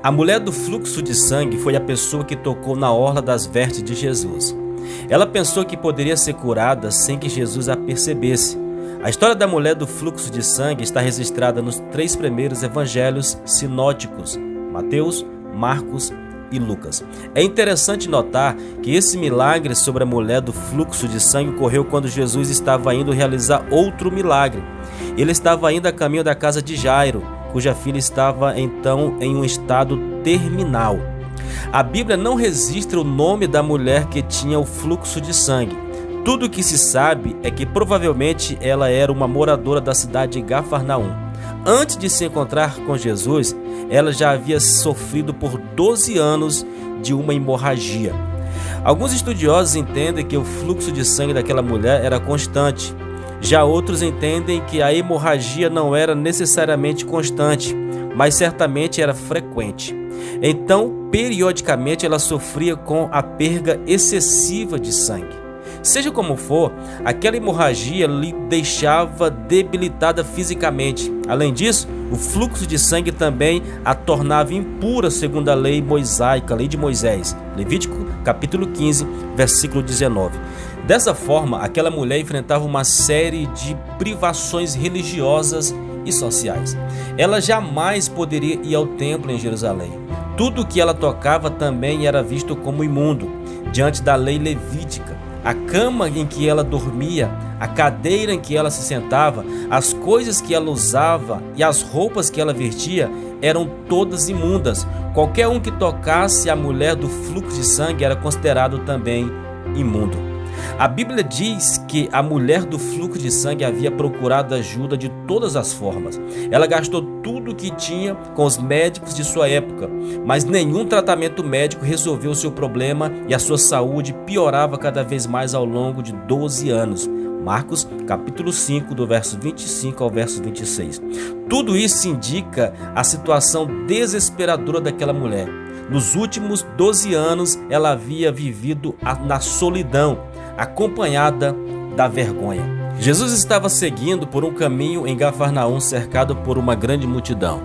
A mulher do fluxo de sangue foi a pessoa que tocou na orla das vestes de Jesus. Ela pensou que poderia ser curada sem que Jesus a percebesse. A história da mulher do fluxo de sangue está registrada nos 3 primeiros evangelhos sinóticos, Mateus, Marcos e Lucas. É interessante notar que esse milagre sobre a mulher do fluxo de sangue ocorreu quando Jesus estava indo realizar outro milagre. Ele estava indo a caminho da casa de Jairo, cuja filha estava então em um estado terminal. A Bíblia não registra o nome da mulher que tinha o fluxo de sangue. Tudo o que se sabe é que provavelmente ela era uma moradora da cidade de Gafarnaum. Antes de se encontrar com Jesus, ela já havia sofrido por 12 anos de uma hemorragia. Alguns estudiosos entendem que o fluxo de sangue daquela mulher era constante. Já outros entendem que a hemorragia não era necessariamente constante, mas certamente era frequente. Então, periodicamente, ela sofria com a perda excessiva de sangue. Seja como for, aquela hemorragia lhe deixava debilitada fisicamente. Além disso, o fluxo de sangue também a tornava impura segundo a lei mosaica, a lei de Moisés. Levítico capítulo 15, versículo 19. Dessa forma, aquela mulher enfrentava uma série de privações religiosas e sociais. Ela jamais poderia ir ao templo em Jerusalém. Tudo o que ela tocava também era visto como imundo, diante da lei levítica. A cama em que ela dormia, a cadeira em que ela se sentava, as coisas que ela usava e as roupas que ela vestia eram todas imundas. Qualquer um que tocasse a mulher do fluxo de sangue era considerado também imundo. A Bíblia diz que a mulher do fluxo de sangue havia procurado ajuda de todas as formas. Ela gastou tudo o que tinha com os médicos de sua época, mas nenhum tratamento médico resolveu o seu problema e a sua saúde piorava cada vez mais ao longo de 12 anos. Marcos, capítulo 5, do verso 25 ao verso 26. Tudo isso indica a situação desesperadora daquela mulher. Nos últimos 12 anos, ela havia vivido na solidão, acompanhada da vergonha. Jesus estava seguindo por um caminho em Gafarnaum, cercado por uma grande multidão.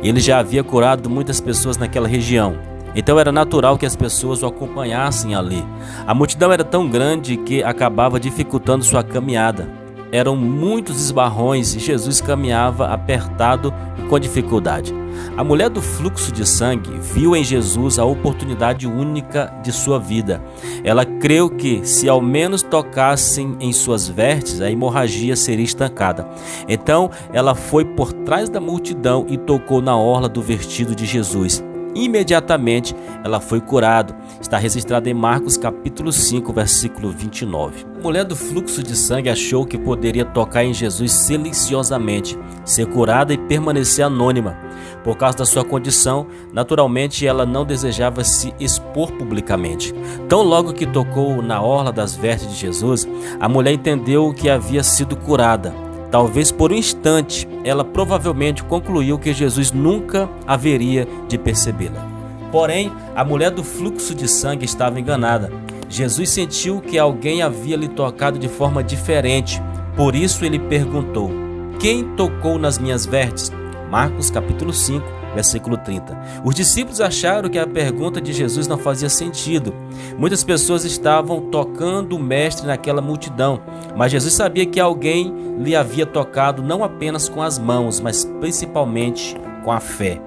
Ele já havia curado muitas pessoas naquela região, então era natural que as pessoas o acompanhassem ali. A multidão era tão grande que acabava dificultando sua caminhada. Eram muitos esbarrões e Jesus caminhava apertado e com dificuldade. A mulher do fluxo de sangue viu em Jesus a oportunidade única de sua vida. Ela creu que, se ao menos tocassem em suas vestes, a hemorragia seria estancada. Então, ela foi por trás da multidão e tocou na orla do vestido de Jesus. Imediatamente ela foi curada. Está registrado em Marcos capítulo 5, versículo 29. A mulher do fluxo de sangue achou que poderia tocar em Jesus silenciosamente, ser curada e permanecer anônima. Por causa da sua condição, naturalmente ela não desejava se expor publicamente. Tão logo que tocou na orla das vestes de Jesus, a mulher entendeu que havia sido curada. Talvez por um instante, ela provavelmente concluiu que Jesus nunca haveria de percebê-la. Porém, a mulher do fluxo de sangue estava enganada. Jesus sentiu que alguém havia lhe tocado de forma diferente. Por isso ele perguntou: quem tocou nas minhas vestes? Marcos capítulo 5, versículo 30. Os discípulos acharam que a pergunta de Jesus não fazia sentido. Muitas pessoas estavam tocando o mestre naquela multidão, mas Jesus sabia que alguém lhe havia tocado não apenas com as mãos, mas principalmente com a fé.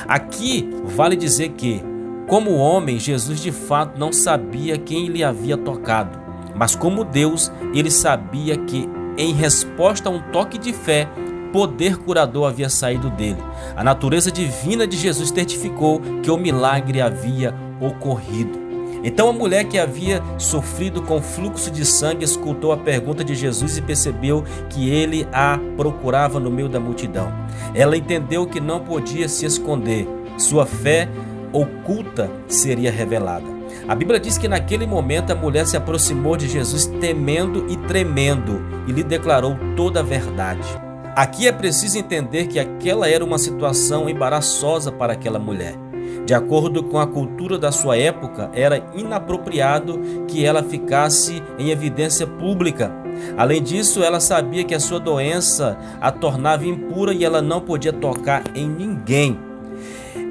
Aqui vale dizer que, como homem, Jesus de fato não sabia quem lhe havia tocado, mas como Deus, ele sabia que, em resposta a um toque de fé, poder curador havia saído dele. A natureza divina de Jesus certificou que o milagre havia ocorrido. Então a mulher que havia sofrido com fluxo de sangue escutou a pergunta de Jesus e percebeu que ele a procurava no meio da multidão. Ela entendeu que não podia se esconder. Sua fé oculta seria revelada. A Bíblia diz que naquele momento a mulher se aproximou de Jesus temendo e tremendo e lhe declarou toda a verdade. Aqui é preciso entender que aquela era uma situação embaraçosa para aquela mulher. De acordo com a cultura da sua época, era inapropriado que ela ficasse em evidência pública. Além disso, ela sabia que a sua doença a tornava impura e ela não podia tocar em ninguém.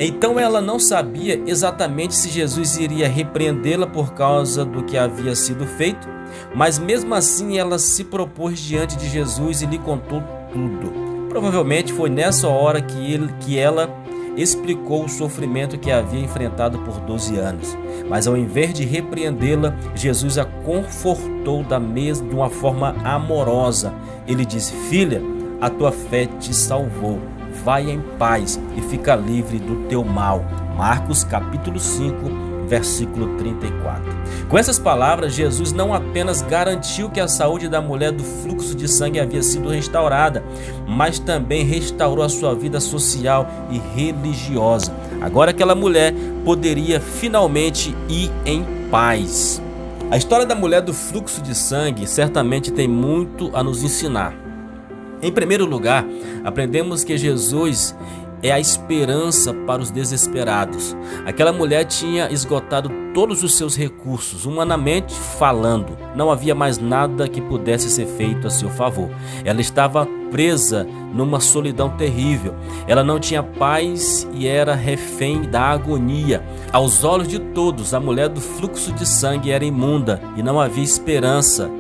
Então ela não sabia exatamente se Jesus iria repreendê-la por causa do que havia sido feito, mas mesmo assim ela se propôs diante de Jesus e lhe contou tudo. Provavelmente foi nessa hora que ela explicou o sofrimento que havia enfrentado por 12 anos. Mas ao invés de repreendê-la, Jesus a confortou de uma forma amorosa. Ele disse: filha, a tua fé te salvou. Vai em paz e fica livre do teu mal. Marcos capítulo 5, versículo 34. Com essas palavras, Jesus não apenas garantiu que a saúde da mulher do fluxo de sangue havia sido restaurada, mas também restaurou a sua vida social e religiosa. Agora aquela mulher poderia finalmente ir em paz. A história da mulher do fluxo de sangue certamente tem muito a nos ensinar. Em primeiro lugar, aprendemos que Jesus é a esperança para os desesperados. Aquela mulher tinha esgotado todos os seus recursos, humanamente falando. Não havia mais nada que pudesse ser feito a seu favor. Ela estava presa numa solidão terrível. Ela não tinha paz e era refém da agonia. Aos olhos de todos, a mulher do fluxo de sangue era imunda e não havia esperança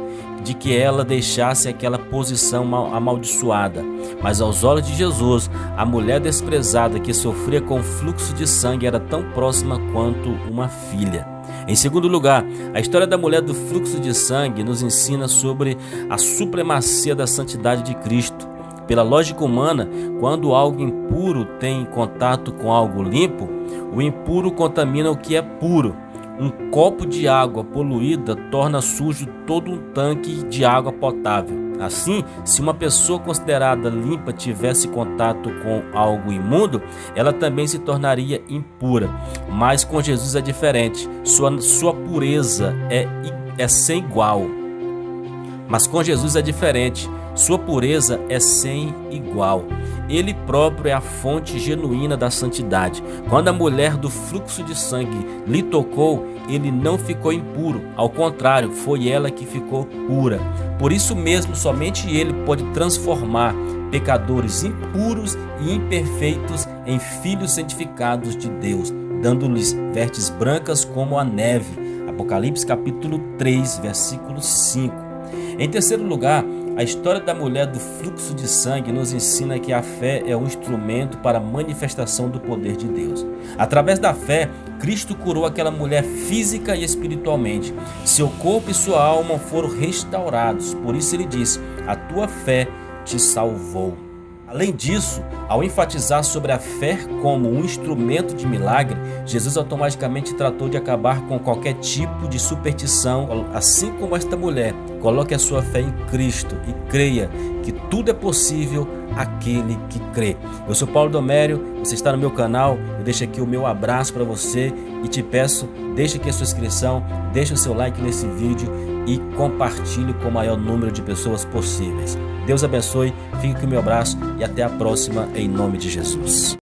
de que ela deixasse aquela posição amaldiçoada. Mas aos olhos de Jesus, a mulher desprezada que sofria com fluxo de sangue era tão próxima quanto uma filha. Em segundo lugar, a história da mulher do fluxo de sangue nos ensina sobre a supremacia da santidade de Cristo. Pela lógica humana, quando algo impuro tem contato com algo limpo, o impuro contamina o que é puro. Um copo de água poluída torna sujo todo um tanque de água potável. Assim, se uma pessoa considerada limpa tivesse contato com algo imundo, ela também se tornaria impura. Mas com Jesus é diferente. Sua pureza é sem igual. Mas com Jesus é diferente. Sua pureza é sem igual. Ele próprio é a fonte genuína da santidade. Quando a mulher do fluxo de sangue lhe tocou, ele não ficou impuro. Ao contrário, foi ela que ficou pura. Por isso mesmo, somente ele pode transformar pecadores impuros e imperfeitos em filhos santificados de Deus, dando-lhes vestes brancas como a neve. Apocalipse capítulo 3, versículo 5. Em terceiro lugar, a história da mulher do fluxo de sangue nos ensina que a fé é um instrumento para a manifestação do poder de Deus. Através da fé, Cristo curou aquela mulher física e espiritualmente. Seu corpo e sua alma foram restaurados. Por isso ele disse: a tua fé te salvou. Além disso, ao enfatizar sobre a fé como um instrumento de milagre, Jesus automaticamente tratou de acabar com qualquer tipo de superstição. Assim como esta mulher, coloque a sua fé em Cristo e creia que tudo é possível àquele que crê. Eu sou Paulo Domério, você está no meu canal, eu deixo aqui o meu abraço para você e te peço, deixe aqui a sua inscrição, deixe o seu like nesse vídeo e compartilhe com o maior número de pessoas possíveis. Deus abençoe, fique com o meu abraço e até a próxima, em nome de Jesus.